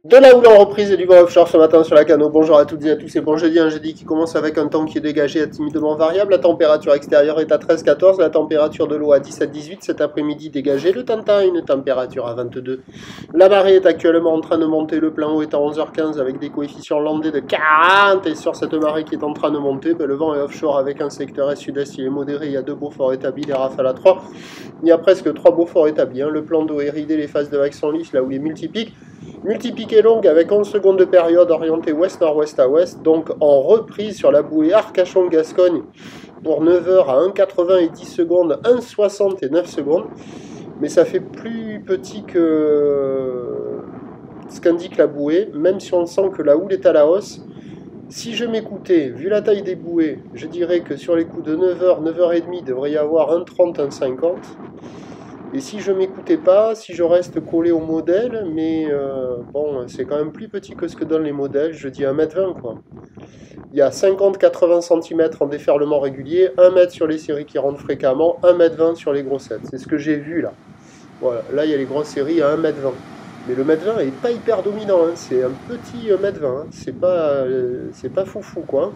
De la houle en reprise et du vent offshore ce matin sur la Cano. Bonjour à toutes et à tous, c'est bon jeudi, un jeudi qui commence avec un temps qui est dégagé à timidement variable. La température extérieure est à 13-14, la température de l'eau à 17-18, cet après-midi dégagé. Le Tanta a une température à 22. La marée est actuellement en train de monter, le plein eau est à 11h15 avec des coefficients landais de 40. Et sur cette marée qui est en train de monter, le vent est offshore avec un secteur est-sud-est, il est modéré, il y a 2 Beauforts établis, des rafales à 3. Il y a presque 3 Beauforts établis, le plan d'eau est ridé, les phases de vagues sont lisses là où les multipiques. Multipique est longue avec 11 secondes de période orientée ouest-nord-ouest à ouest, donc en reprise sur la bouée Arcachon-Gascogne pour 9h à 1,80 et 10 secondes, 1,60 et 9 secondes. Mais ça fait plus petit que ce qu'indique la bouée, même si on sent que la houle est à la hausse. Si je m'écoutais, vu la taille des bouées, je dirais que sur les coups de 9h, 9h30, il devrait y avoir 1,30, 1,50. Et si je m'écoutais pas, si je reste collé au modèle, mais bon, c'est quand même plus petit que ce que donnent les modèles, je dis 1,20 m quoi. Il y a 50-80 cm en déferlement régulier, 1 m sur les séries qui rentrent fréquemment, 1,20 m sur les grossettes. C'est ce que j'ai vu là. Voilà, là il y a les grosses séries à 1,20 m. Mais le 1,20 m est pas hyper dominant, hein. C'est un petit 1,20 m, hein. C'est pas foufou quoi.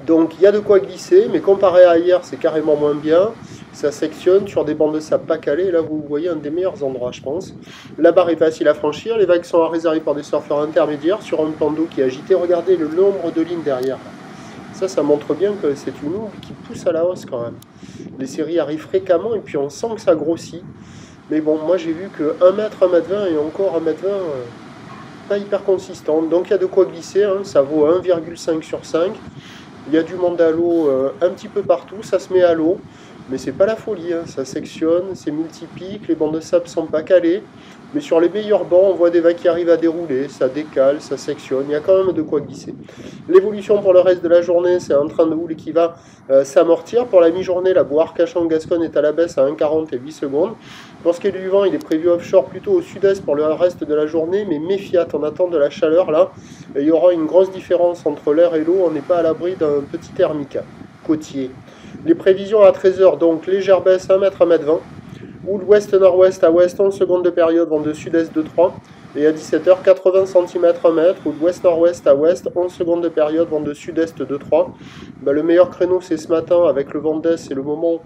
Donc il y a de quoi glisser, mais comparé à hier, c'est carrément moins bien. Ça sectionne sur des bancs de sable pas calés, et là vous voyez un des meilleurs endroits je pense. La barre est facile à franchir, les vagues sont à réserver par des surfeurs intermédiaires sur un plan d'eau qui est agité. Regardez le nombre de lignes derrière. Ça montre bien que c'est une houle qui pousse à la hausse quand même. Les séries arrivent fréquemment et puis on sent que ça grossit. Mais bon, moi j'ai vu que 1 m, 1,20 m et encore 1,20 m, pas hyper consistant. Donc il y a de quoi glisser, hein. Ça vaut 1,5 sur 5. Il y a du monde à l'eau un petit peu partout, ça se met à l'eau. Mais c'est pas la folie, hein. Ça sectionne, c'est multipique, les bancs de sable sont pas calés. Mais sur les meilleurs bancs, on voit des vagues qui arrivent à dérouler, ça décale, ça sectionne, il y a quand même de quoi glisser. L'évolution pour le reste de la journée, c'est un train de houle qui va s'amortir. Pour la mi-journée, la bouée Arcachon-Gascogne est à la baisse à 1,40 et 8 secondes. Pour ce qui est du vent, il est prévu offshore plutôt au sud-est pour le reste de la journée, mais méfiat, on attend de la chaleur là. Et il y aura une grosse différence entre l'air et l'eau, on n'est pas à l'abri d'un petit thermica côtier. Les prévisions à 13h, donc légère baisse 1 m, 1,20 m. Houle ouest-nord-ouest à ouest, 11 secondes de période, vent de sud-est de 3. Et à 17h, 80 cm 1 m. Houle ouest-nord-ouest à ouest, 11 secondes de période, vent de sud-est de 3. Le meilleur créneau c'est ce matin avec le vent d'est, c'est le moment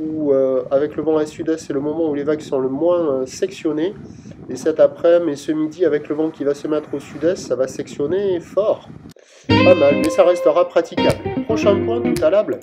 où, avec le vent à sud-est, c'est le moment où les vagues sont le moins sectionnées. Et cet après-midi et ce midi avec le vent qui va se mettre au sud-est, ça va sectionner fort. Pas mal, mais ça restera praticable. Prochain point, tout à l'able.